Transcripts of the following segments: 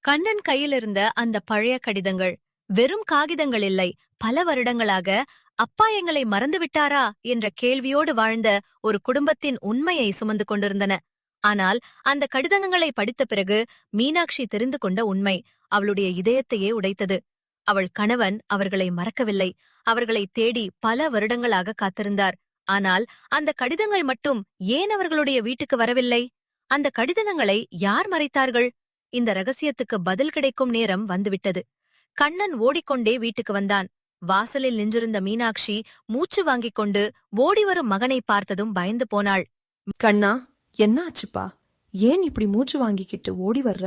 கண்ணன் கையிலிருந்த அந்த பழைய கடிதங்கள் வெறும் காகிதங்கள் இல்லை. பல வருடங்களாக அப்பா எங்களை மறந்துவிட்டாரா என்ற கேள்வியோடு வாழ்ந்த ஒரு குடும்பத்தின் உண்மையை சுமந்து கொண்டிருந்தன. ஆனால் அந்த கடிதங்களை படித்த பிறகு மீனாட்சி தெரிந்து கொண்ட உண்மை அவளுடைய இதயத்தையே உடைத்தது. அவள் கணவன் அவர்களை மறக்கவில்லை. அவர்களை தேடி பல வருடங்களாக காத்திருந்தார். ஆனால் அந்த கடிதங்கள் மட்டும் ஏன் அவர்களுடைய வீட்டுக்கு வரவில்லை? அந்த கடிதங்களை யார் மறைத்தார்கள்? இந்த ரகசியத்துக்கு பதில் கிடைக்கும் நேரம் வந்துவிட்டது. கண்ணன் ஓடிக்கொண்டே வீட்டுக்கு வந்தான். வாசலில் நின்றிருந்த மீனாட்சி மூச்சு வாங்கிக் கொண்டு ஓடிவரும் மகனை பார்த்ததும் பயந்து போனாள். கண்ணா, என்ன ஆச்சுப்பா? ஏன் இப்படி மூச்சு வாங்கிக்கிட்டு ஓடி வர்ற?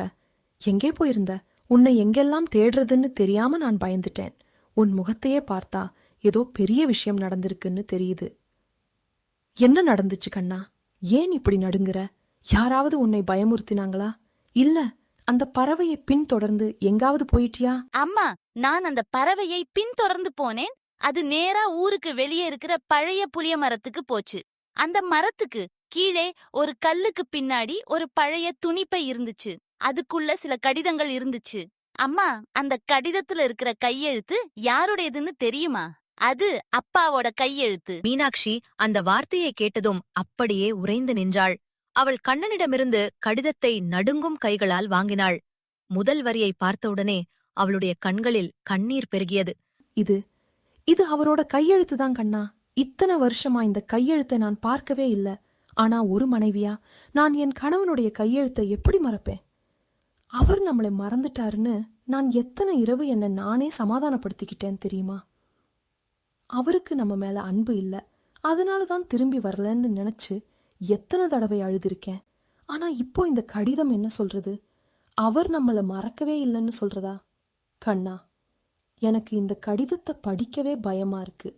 எங்கே போயிருந்த? உன்னை எங்கெல்லாம் தேடுறதுன்னு தெரியாம நான் பயந்துட்டேன். உன் முகத்தையே பார்த்தா ஏதோ பெரிய விஷயம் நடந்திருக்குன்னு தெரியுது. என்ன நடந்துச்சு கண்ணா? ஏன் இப்படி நடுங்குற? யாராவது உன்னை பயமுறுத்தினாங்களா? இல்ல அந்த பறவையை பின்தொடர்ந்து எங்காவது போயிட்டியா? அம்மா, நான் அந்த பறவையை பின்தொடர்ந்து போனேன். அது நேரா ஊருக்கு வெளியே இருக்கிற பழைய புளிய மரத்துக்கு போச்சு. அந்த மரத்துக்கு கீழே ஒரு கல்லுக்கு பின்னாடி ஒரு பழைய துணிப்பை இருந்துச்சு. அதுக்குள்ள சில கடிதங்கள் இருந்துச்சு. அம்மா, அந்த கடிதத்துல இருக்கிற கையெழுத்து யாருடையதுன்னு தெரியுமா? அது அப்பாவோட கையெழுத்து. மீனாட்சி அந்த வார்த்தையை கேட்டதும் அப்படியே உறைந்து நின்றாள். அவள் கண்ணனிடமிருந்து கடிதத்தை நடுங்கும் கைகளால் வாங்கினாள். முதல் வரியை பார்த்தவுடனே அவளுடைய கண்களில் கண்ணீர் பெருகியது. இது இது அவரோட கையெழுத்துதான் கண்ணா. இத்தனை வருஷமா இந்த கையெழுத்தை நான் பார்க்கவே இல்ல. ஆனா ஒரு மனைவியா நான் என் கணவனுடைய கையெழுத்தை எப்படி மறப்பேன்? அவர் நம்மளை மறந்துட்டாருன்னு நான் எத்தனை இரவு என்னை நானே சமாதானப்படுத்திக்கிட்டேன் தெரியுமா? அவருக்கு நம்ம மேல அன்பு இல்ல, அதனாலதான் திரும்பி வரலன்னு நினைச்சு எத்தனை தடவை அழுதிருக்கேன். ஆனா இப்போ இந்த கடிதம் என்ன சொல்றது? அவர் நம்மள மறக்கவே இல்லைன்னு சொல்றதா? கண்ணா, எனக்கு இந்த கடிதத்தை படிக்கவே பயமா இருக்கு.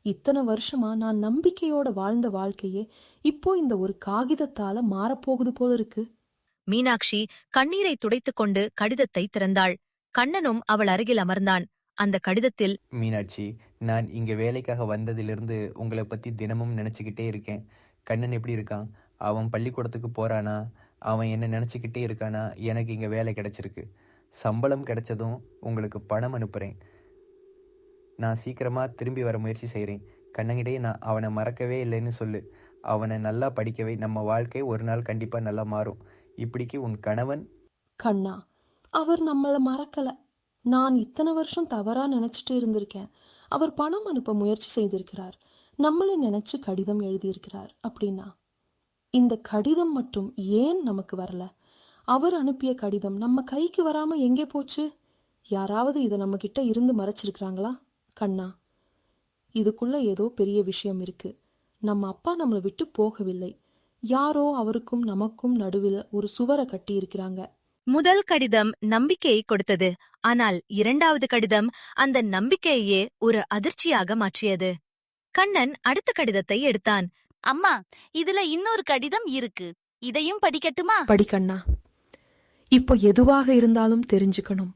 இத்தனை வருஷமா நான் நம்பிக்கையோட வாழ்ந்த வாழ்க்கையே இப்போ இந்த ஒரு காகிதத்தால மாறப்போகுது போல இருக்கு. மீனாட்சி கண்ணீரை துடைத்துக் கொண்டு கடிதத்தை திறந்தாள். கண்ணனும் அவள் அருகில் அமர்ந்தான். அந்த கடிதத்தில், மீனாட்சி, நான் இங்கே வேலைக்காக வந்ததிலிருந்து உங்களை பற்றி தினமும் நினச்சிக்கிட்டே இருக்கேன். கண்ணன் எப்படி இருக்கான்? அவன் பள்ளிக்கூடத்துக்கு போகிறானா? அவன் என்ன நினச்சிக்கிட்டே இருக்கானா? எனக்கு இங்கே வேலை கிடச்சிருக்கு. சம்பளம் கிடைச்சதும் உங்களுக்கு பணம் அனுப்புகிறேன். நான் சீக்கிரமாக திரும்பி வர முயற்சி செய்கிறேன். கண்ணங்கிட்டே நான் அவனை மறக்கவே இல்லைன்னு சொல்லு. அவனை நல்லா படிக்கவே. நம்ம வாழ்க்கை ஒரு நாள் கண்டிப்பாக நல்லா மாறும். இப்படிக்கு உன் கணவன். கண்ணா, அவர் நம்மள மறக்கல. நான் இத்தனை வருஷம் தவறா நினைச்சிட்டு இருந்திருக்கேன். அவர் பணம் அனுப்ப முயற்சி செய்திருக்கிறார், நம்மளை நினைச்சு கடிதம் எழுதியிருக்கிறார். அப்படின்னா இந்த கடிதம் மட்டும் ஏன் நமக்கு வரல? அவர் அனுப்பிய கடிதம் நம்ம கைக்கு வராம எங்கே போச்சு? யாராவது இதை நம்ம கிட்ட இருந்து மறைச்சிருக்கிறாங்களா? கண்ணா, இதுக்குள்ள ஏதோ பெரிய விஷயம் இருக்கு. நம்ம அப்பா நம்மளை விட்டு போகவில்லை. யாரோ அவருக்கும் நமக்கும் நடுவில் ஒரு சுவரை கட்டி இருக்கிறாங்க. முதல் கடிதம் நம்பிக்கையை கொடுத்தது. ஆனால் இரண்டாவது கடிதம் அந்த நம்பிக்கையே ஒரு அதிர்ச்சியாக மாற்றியது. கண்ணன் அடுத்த கடிதத்தை எடுத்தான். அம்மா, இதுல இன்னொரு கடிதம் இருக்கு. இதையும் படிக்கட்டுமா? படிக்கண்ணா. இப்போ எதுவாக இருந்தாலும் தெரிஞ்சுக்கணும்.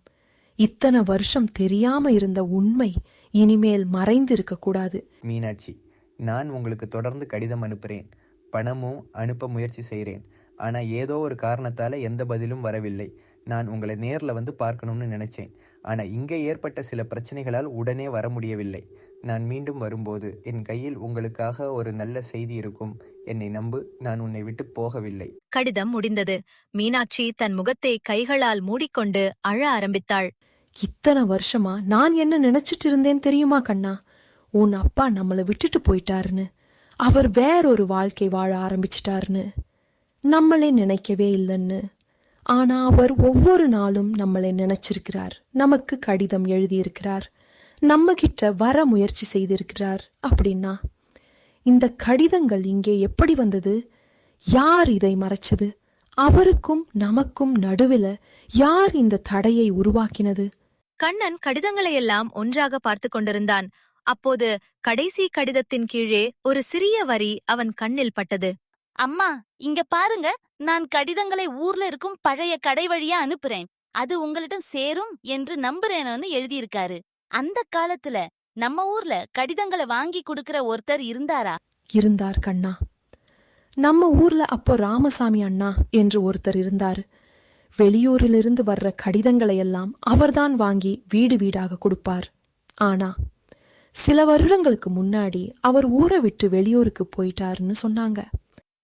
இத்தனை வருஷம் தெரியாம இருந்த உண்மை இனிமேல் மறைந்து இருக்க கூடாது. மீனாட்சி, நான் உங்களுக்கு தொடர்ந்து கடிதம் அனுப்புகிறேன். பணமும் அனுப்ப முயற்சி செய்கிறேன். ஆனால் ஏதோ ஒரு காரணத்தால் எந்த பதிலும் வரவில்லை. நான் உங்களை நேரில் வந்து பார்க்கணும்னு நினச்சேன். ஆனால் இங்கே ஏற்பட்ட சில பிரச்சனைகளால் உடனே வர முடியவில்லை. நான் மீண்டும் வரும்போது என் கையில் உங்களுக்காக ஒரு நல்ல செய்தி இருக்கும். என்னை நம்பு, நான் உன்னை விட்டு போகவில்லை. கடிதம் முடிந்தது. மீனாட்சி தன் முகத்தை கைகளால் மூடிக்கொண்டு அழ ஆரம்பித்தாள். இத்தனை வருஷமா நான் என்ன நினைச்சிட்டு இருந்தேன் தெரியுமா கண்ணா? உன் அப்பா நம்மளை விட்டுட்டு போயிட்டாருன்னு, அவர் வேறொரு வாழ்க்கை வாழ ஆரம்பிச்சிட்டாருன்னு. நம்மளே நினைக்கவே இல்லைன்னு. ஆனா அவர் ஒவ்வொரு நாளும் நம்மளை நினைச்சிருக்கிறார். நமக்கு கடிதம் எழுதியிருக்கிறார். நம்ம கிட்ட வர முயற்சி செய்திருக்கிறார். அப்படின்னா இந்த கடிதங்கள் இங்கே எப்படி வந்தது? யார் இதை மறைச்சது? அவருக்கும் நமக்கும் நடுவில் யார் இந்த தடையை உருவாக்கினது? கண்ணன் கடிதங்களையெல்லாம் ஒன்றாக பார்த்து கொண்டிருந்தான். அப்போது கடைசி கடிதத்தின் கீழே ஒரு சிறிய வரி அவன் கண்ணில் பட்டது. அம்மா, இங்க பாருங்க. நான் கடிதங்களை ஊர்ல இருக்கும் பழைய கடை வழியா அனுப்புறேன். அது உங்களிடம் சேரும் என்று நம்புறேன்னு எழுதியிருக்காரு. அந்த காலத்துல நம்ம ஊர்ல கடிதங்களை வாங்கி கொடுக்கிற ஒருத்தர் இருந்தாரா? இருந்தார் கண்ணா. நம்ம ஊர்ல அப்போ ராமசாமி அண்ணா என்று ஒருத்தர் இருந்தார். வெளியூரிலிருந்து வர்ற கடிதங்களையெல்லாம் அவர்தான் வாங்கி வீடு வீடாக கொடுப்பார். ஆனா சில வருடங்களுக்கு முன்னாடி அவர் ஊரை விட்டு வெளியூருக்கு போயிட்டாருன்னு சொன்னாங்க.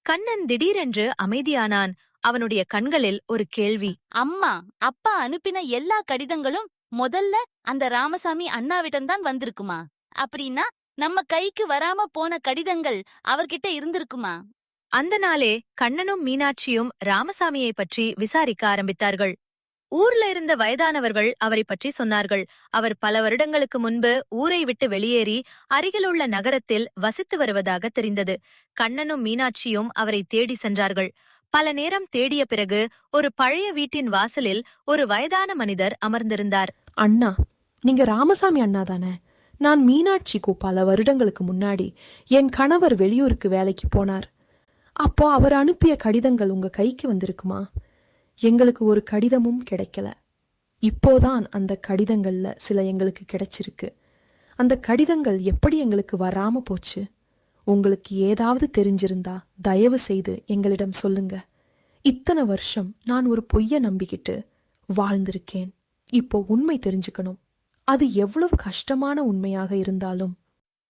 கண்ணன் திடீரென்று அமைதியானான். அவனுடைய கண்களில் ஒரு கேள்வி. அம்மா, அப்பா அனுப்பின எல்லா கடிதங்களும் முதல்ல அந்த ராமசாமி அண்ணாவிடம்தான் வந்திருக்குமா? அப்படின்னா நம்ம கைக்கு வராம போன கடிதங்கள் அவர்கிட்ட இருந்திருக்குமா? அந்த நாளே கண்ணனும் மீனாட்சியும் ராமசாமியை பற்றி விசாரிக்க ஆரம்பித்தார்கள். ஊர்ல இருந்த வயதானவர்கள் அவரை பற்றி சொன்னார்கள். அவர் பல வருடங்களுக்கு முன்பு ஊரை விட்டு வெளியேறி அருகிலுள்ள நகரத்தில் வசித்து வருவதாக தெரிந்தது. கண்ணனும் மீனாட்சியும் அவரை தேடி சென்றார்கள். பல நேரம் தேடிய பிறகு ஒரு பழைய வீட்டின் வாசலில் ஒரு வயதான மனிதர் அமர்ந்திருந்தார். அண்ணா, நீங்க ராமசாமி அண்ணா தானே? நான் மீனாட்சிக்கு பல வருடங்களுக்கு முன்னாடி என் கணவர் வெளியூருக்கு வேலைக்கு போனார். அப்போ அவர் அனுப்பிய கடிதங்கள் உங்க கைக்கு வந்திருக்குமா? எங்களுக்கு ஒரு கடிதமும் கிடைக்கல. இப்போதான் அந்த கடிதங்கள்ல சில எங்களுக்கு கிடைச்சிருக்கு. அந்த கடிதங்கள் எப்படி எங்களுக்கு வராம போச்சு? உங்களுக்கு ஏதாவது தெரிஞ்சிருந்தா தயவு செய்து எங்களிடம் சொல்லுங்க. இத்தனை வருஷம் நான் ஒரு பொய்ய நம்பிக்கிட்டு வாழ்ந்திருக்கேன். இப்போ உண்மை தெரிஞ்சுக்கணும். அது எவ்வளவு கஷ்டமான உண்மையாக இருந்தாலும்.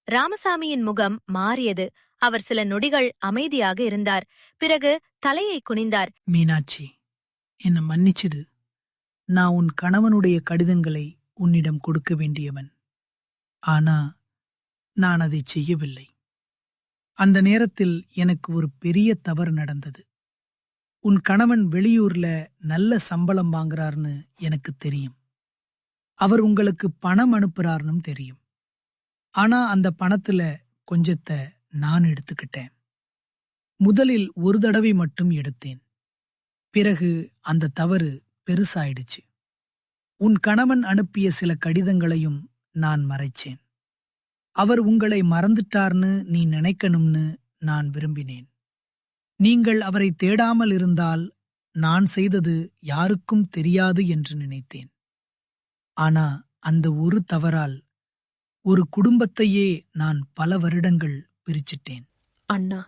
ராமசாமியின் முகம் மாறியது. அவர் சில நொடிகள் அமைதியாக இருந்தார். பிறகு தலையை குனிந்தார். மீனாட்சி, என்னை மன்னிச்சிடு. நான் உன் கணவனுடைய கடிதங்களை உன்னிடம் கொடுக்க வேண்டியவன். ஆனா நான் அதை செய்யவில்லை. அந்த நேரத்தில் எனக்கு ஒரு பெரிய தவறு நடந்தது. உன் கணவன் வெளியூர்ல நல்ல சம்பளம் வாங்குறார்னு எனக்கு தெரியும். அவர் உங்களுக்கு பணம் அனுப்புறாருன்னு தெரியும். ஆனா அந்த பணத்துல கொஞ்சத்தை நான் எடுத்துக்கிட்டேன். முதலில் ஒரு தடவை மட்டும் எடுத்தேன். பிறகு அந்த தவறு பெருசாயிடுச்சு. உன் கணவன் அனுப்பிய சில கடிதங்களையும் நான் மறைச்சேன். அவர் உங்களை மறந்துட்டார்னு நீ நினைக்கணும்னு நான் விரும்பினேன். நீங்கள் அவரை தேடாமல் இருந்தால் நான் செய்தது யாருக்கும் தெரியாது என்று நினைத்தேன். ஆனா அந்த ஒரு தவறால் ஒரு குடும்பத்தையே நான் பல வருடங்கள் பிரிச்சிட்டேன். அண்ணா,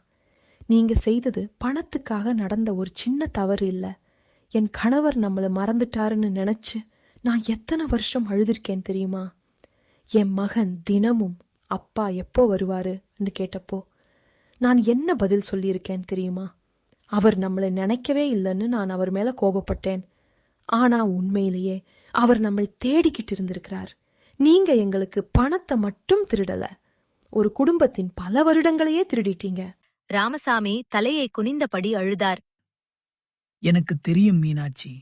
நீங்க செய்தது பணத்துக்காக நடந்த ஒரு சின்ன தவறு இல்ல. என் கணவர் நம்மள மறந்துட்டாருன்னு நினைச்சு நான் எத்தனை வருஷம் அழுதிருக்கேன் தெரியுமா? என் மகன் தினமும் அப்பா எப்போ வருவாருன்னு கேட்டப்போ நான் என்ன பதில் சொல்லியிருக்கேன் தெரியுமா? அவர் நம்மளை நினைக்கவே இல்லைன்னு நான் அவர் மேல கோபப்பட்டேன். ஆனா உண்மையிலேயே அவர் நம்மளை தேடிக்கிட்டு இருந்திருக்கிறார். நீங்க எங்களுக்கு பணத்தை மட்டும் திருடல, ஒரு குடும்பத்தின் பல வருடங்களையே திருடிட்டீங்க. ராமசாமி தலையை குனிந்தபடி அழுதார். எனக்கு தெரியும் மீனாட்சி,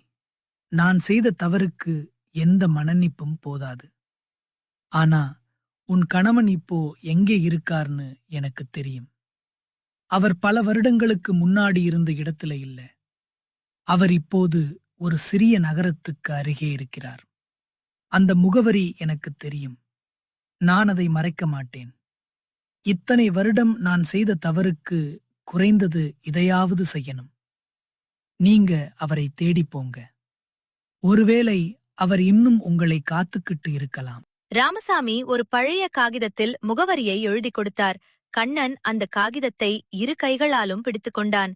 நான் செய்த தவறுக்கு எந்த மன்னிப்பும் போதாது. ஆனா உன் கணவன் இப்போ எங்கே இருக்கார்னு எனக்கு தெரியும். அவர் பல வருடங்களுக்கு முன்னாடி இருந்த இடத்துல இல்ல. அவர் இப்போது ஒரு சிறிய நகரத்துக்கு அருகே இருக்கிறார். அந்த முகவரி எனக்கு தெரியும். நான் அதை மறைக்க மாட்டேன். இத்தனை வருடம் நான் செய்த தவறுக்கு குறைந்தது இதையாவது செய்யணும். நீங்க அவரை தேடி போங்க. ஒருவேளை அவர் இன்னும் உங்களை காத்துக்கிட்டு இருக்கலாம். ராமசாமி ஒரு பழைய காகிதத்தில் முகவரியை எழுதி கொடுத்தார். கண்ணன் அந்த காகிதத்தை இரு கைகளாலும் பிடித்துக் கொண்டான்.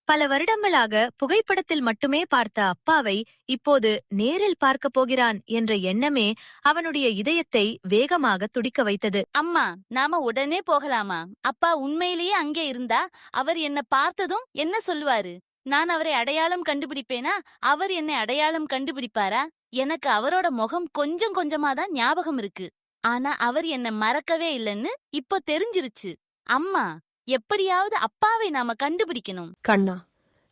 பல வருடங்களாக புகைப்படத்தில் மட்டுமே பார்த்த அப்பாவை இப்போது நேரில் பார்க்கப் போகிறான் என்ற எண்ணமே அவனுடைய இதயத்தை வேகமாக துடிக்க வைத்தது. அம்மா, நாம உடனே போகலாமா? அப்பா உண்மையிலேயே அங்கே இருந்தா அவர் என்ன பார்த்ததும் என்ன சொல்லுவாரு? நான் அவரை அடையாளம் கண்டுபிடிப்பேனா? அவர் என்னை அடையாளம் கண்டுபிடிப்பாரா? எனக்கு அவரோட முகம் கொஞ்சம் கொஞ்சமா தான் ஞாபகம் இருக்கு. ஆனா அவர் என்ன மறக்கவே இல்லைன்னு இப்போ தெரிஞ்சிருச்சு. அம்மா, எப்படியாவது அப்பாவை நாம கண்டுபிடிக்கணும். கண்ணா,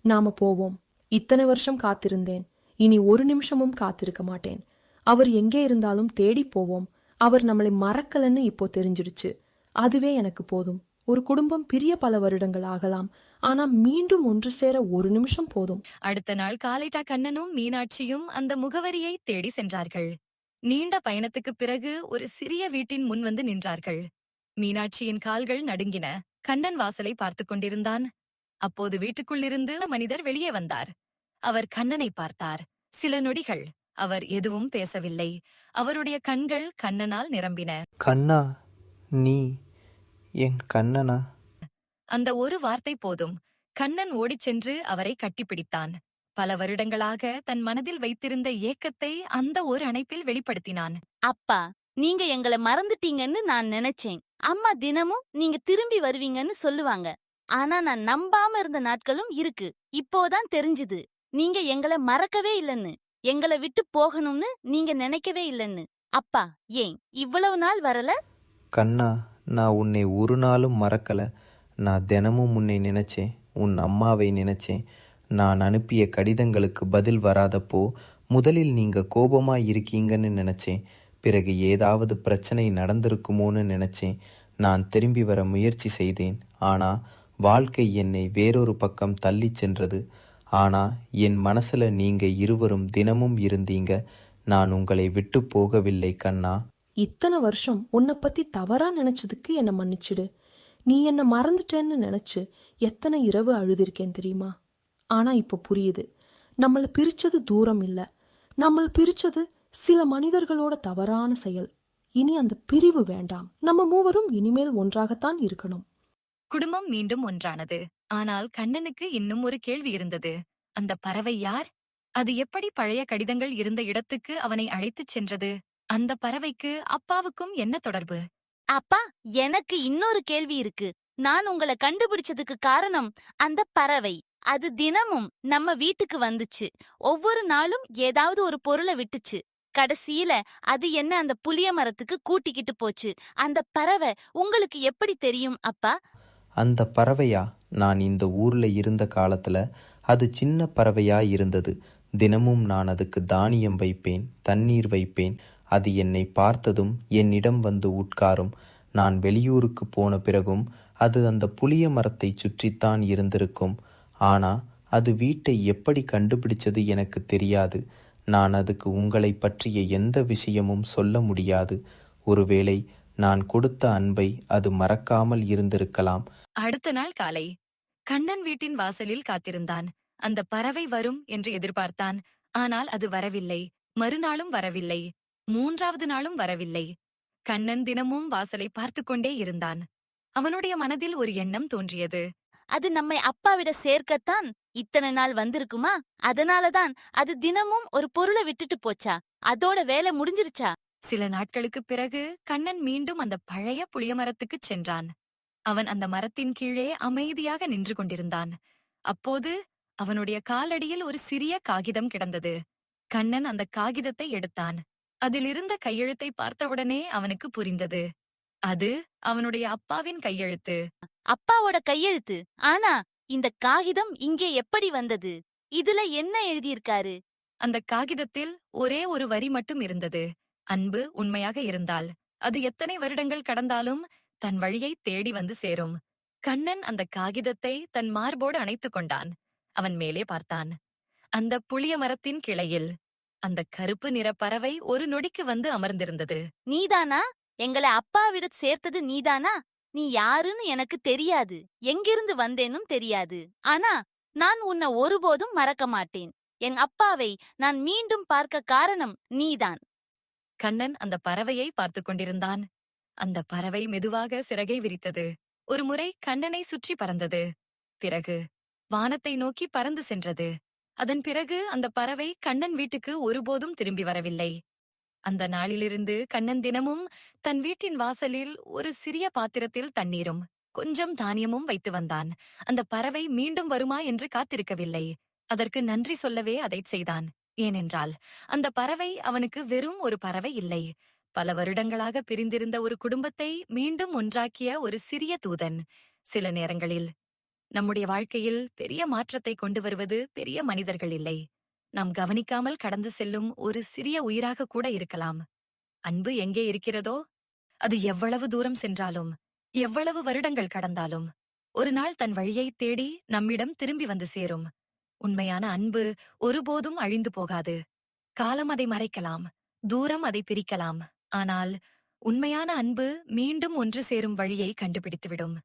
நாம போவோம். இத்தனை வருஷம் காத்திருந்தேன், இனி ஒரு நிமிஷமும் காத்திருக்க மாட்டேன். அவர் எங்கே இருந்தாலும் தேடி போவோம். அவர் நம்மளை மறக்கலன்னு இப்போ தெரிஞ்சிடுச்சு. அதுவே எனக்கு போதும். ஒரு குடும்பம் பிரிய பல வருடங்கள் ஆகலாம், ஆனா மீண்டும் ஒன்று சேர ஒரு நிமிஷம் போதும். அடுத்த நாள் காலைட்டா கண்ணனும் மீனாட்சியும் அந்த முகவரியை தேடி சென்றார்கள். நீண்ட பயணத்துக்குப் பிறகு ஒரு சிறிய வீட்டின் முன் வந்து நின்றார்கள். மீனாட்சியின் கால்கள் நடுங்கின. கண்ணன் வாசலை பார்த்துக் கொண்டிருந்தான். அப்போது வீட்டுக்குள்ளிருந்து மனிதர் வெளியே வந்தார். அவர் கண்ணனை பார்த்தார். சில நொடிகள் அவர் எதுவும் பேசவில்லை. அவருடைய கண்கள் கண்ணனால் நிரம்பின. கண்ணா, நீ என் கண்ணனா? அந்த ஒரு வார்த்தை போதும். கண்ணன் ஓடிச் சென்று அவரை கட்டிப்பிடித்தான். பல வருடங்களாக தன் மனதில் வைத்திருந்த ஏக்கத்தை அந்த ஒரு அணைப்பில் வெளிப்படுத்தினான். அப்பா, நீங்க எங்களை மறந்துட்டீங்கன்னு நான் நினைச்சேன். அம்மா தினமும் நீங்க திரும்பி வருவீங்கன்னு சொல்லுவாங்க. ஆனா நான் நம்பாம இருந்த நாட்களும் இருக்கு. இப்போதான் தெரிஞ்சுது நீங்க எங்களை மறக்கவே இல்லைன்னு, எங்களை விட்டு போகணும்னு நீங்க நினைக்கவே இல்லைன்னு. அப்பா, ஏன் இவ்வளவு நாள் வரல? கண்ணா, நான் உன்னை ஒரு நாளும் மறக்கல. நான் தினமும் உன்னை நினைச்சேன், உன் அம்மாவை நினைச்சேன். நான் அனுப்பிய கடிதங்களுக்கு பதில் வராதப்போ முதலில் நீங்க கோபமா இருக்கீங்கன்னு நினைச்சேன். பிறகு ஏதாவது பிரச்சனை நடந்திருக்குமோன்னு நினைச்சேன். நான் திரும்பி வர முயற்சி செய்தேன். ஆனா வாழ்க்கை என்னை வேறொரு பக்கம் தள்ளிச் சென்றது. ஆனா என் மனசுல நீங்க இருவரும் தினமும் இருந்தீங்க. நான் உங்களை விட்டு போகவில்லை கண்ணா. இத்தனை வருஷம் உன்னை பத்தி தவறா நினைச்சதுக்கு என்னை மன்னிச்சிடு. நீ என்னை மறந்துட்டேன்னு நினைச்சு எத்தனை இரவு அழுதிருக்கேன் தெரியுமா? ஆனா இப்ப புரியுது, நம்மளை பிரிச்சது தூரம் இல்ல, நம்மளை பிரிச்சது சில மனிதர்களோட தவறான செயல். இனி அந்த பிரிவு வேண்டாம். நம்ம மூவரும் இனிமேல் ஒன்றாகத்தான் இருக்கணும். குடும்பம் மீண்டும் ஒன்றானது. ஆனால் கண்ணனுக்கு இன்னும் ஒரு கேள்வி இருந்தது. அந்த பறவை யார்? அது எப்படி பழைய கடிதங்கள் இருந்த இடத்துக்கு அவனை அழைத்துச் சென்றது? அந்த பறவைக்கு அப்பாவுக்கும் என்ன தொடர்பு? அப்பா, எனக்கு இன்னொரு கேள்வி இருக்கு. நான் உங்களை கண்டுபிடிச்சதுக்கு காரணம் அந்த பறவை. அது தினமும் நம்ம வீட்டுக்கு வந்துச்சு. ஒவ்வொரு நாளும் ஏதாவது ஒரு பொருளை விட்டுச்சு. கடைசியில அது என்ன அந்த புளிய மரத்துக்கு கூட்டிக்கிட்டு போச்சு. அந்த பறவை உங்களுக்கு எப்படி தெரியும் அப்பா? அந்த பறவையா? நான் இந்த ஊர்ல இருந்த காலத்துல அது சின்ன பறவையா இருந்தது. தினமும் நான் அதுக்கு தானியம் வைப்பேன், தண்ணீர் வைப்பேன். அது என்னை பார்த்ததும் என்னிடம் வந்து உட்காரும். நான் வெளியூருக்கு போன பிறகும் அது அந்த புளிய மரத்தை சுற்றித்தான் இருந்திருக்கும். ஆனா அது வீட்டை எப்படி கண்டுபிடிச்சது எனக்கு தெரியாது. நான் அதுக்கு உங்களை பற்றிய எந்த விஷயமும் சொல்ல முடியாது. ஒருவேளை நான் கொடுத்த அன்பை அது மறக்காமல் இருந்திருக்கலாம். அடுத்த நாள் காலை கண்ணன் வீட்டின் வாசலில் காத்திருந்தான். அந்த பறவை வரும் என்று எதிர்பார்த்தான். ஆனால் அது வரவில்லை. மறுநாளும் வரவில்லை. மூன்றாவது நாளும் வரவில்லை. கண்ணன் தினமும் வாசலை பார்த்துக் கொண்டே இருந்தான். அவனுடைய மனதில் ஒரு எண்ணம் தோன்றியது. அது நம்மை அப்பாவிட சேர்க்கத்தான் இத்தனை நாள் வந்திருக்குமா? அதனாலதான் அது தினமும் ஒரு பொருளை விட்டுட்டு போச்சா? அதோட வேலை முடிஞ்சிருச்சா? சில நாட்களுக்குப் பிறகு கண்ணன் மீண்டும் அந்த பழைய புளியமரத்துக்குச் சென்றான். அவன் அந்த மரத்தின் கீழே அமைதியாக நின்று கொண்டிருந்தான். அப்போது அவனுடைய காலடியில் ஒரு சிறிய காகிதம் கிடந்தது. கண்ணன் அந்த காகிதத்தை எடுத்தான். அதிலிருந்த கையெழுத்தை பார்த்தவுடனே அவனுக்கு புரிந்தது. அது அவனுடைய அப்பாவின் கையெழுத்து. அப்பாவோட கையெழுத்து. ஆனா இந்த காகிதம் இங்கே எப்படி வந்தது? இதுல என்ன எழுதியிருக்காரு? அந்த காகிதத்தில் ஒரே ஒரு வரி மட்டும் இருந்தது. அன்பு உண்மையாக இருந்தால் அது எத்தனை வருடங்கள் கடந்தாலும் தன் வழியை தேடி வந்து சேரும். கண்ணன் அந்த காகிதத்தை தன் மார்போடு அணைத்துக் கொண்டான். அவன் மேலே பார்த்தான். அந்த புளிய மரத்தின் கிளையில் அந்த கருப்பு நிற பறவை ஒரு நொடிக்கு வந்து அமர்ந்திருந்தது. நீதானா? எங்களை அப்பாவிட சேர்த்தது நீதானா? நீ யாருன்னு எனக்கு தெரியாது, எங்கிருந்து வந்தேனும் தெரியாது. ஆனா நான் உன்னை ஒருபோதும் மறக்க மாட்டேன். என் அப்பாவை நான் மீண்டும் பார்க்க காரணம் நீதான். கண்ணன் அந்த பறவையை பார்த்துக் கொண்டிருந்தான். அந்த பறவை மெதுவாக சிறகை விரித்தது. ஒரு முறை கண்ணனை சுற்றி பறந்தது. பிறகு வானத்தை நோக்கி பறந்து சென்றது. அதன் பிறகு அந்த பறவை கண்ணன் வீட்டுக்கு ஒருபோதும் திரும்பி வரவில்லை. அந்த நாளிலிருந்து கண்ணன் தினமும் தன் வீட்டின் வாசலில் ஒரு சிறிய பாத்திரத்தில் தண்ணீரும் கொஞ்சம் தானியமும் வைத்து வந்தான். அந்த பறவை மீண்டும் வருமா என்று காத்திருக்கவில்லை. அதற்கு நன்றி சொல்லவே அதைச் செய்தான். ஏனென்றால் அந்த பறவை அவனுக்கு வெறும் ஒரு பறவை இல்லை, பல வருடங்களாக பிரிந்திருந்த ஒரு குடும்பத்தை மீண்டும் ஒன்றாக்கிய ஒரு சிறிய தூதன். சில நேரங்களில் நம்முடைய வாழ்க்கையில் பெரிய மாற்றத்தை கொண்டு வருவது பெரிய மனிதர்கள் இல்லை, நாம் கவனிக்காமல் கடந்து செல்லும் ஒரு சிறிய உயிராக கூட இருக்கலாம். அன்பு எங்கே இருக்கிறதோ அது எவ்வளவு தூரம் சென்றாலும் எவ்வளவு வருடங்கள் கடந்தாலும் ஒரு நாள் தன் வழியை தேடி நம்மிடம் திரும்பி வந்து சேரும். உண்மையான அன்பு ஒருபோதும் அழிந்து போகாது. காலம் அதை மறைக்கலாம், தூரம் அதை பிரிக்கலாம். ஆனால் உண்மையான அன்பு மீண்டும் ஒன்று சேரும் வழியை கண்டுபிடித்துவிடும்.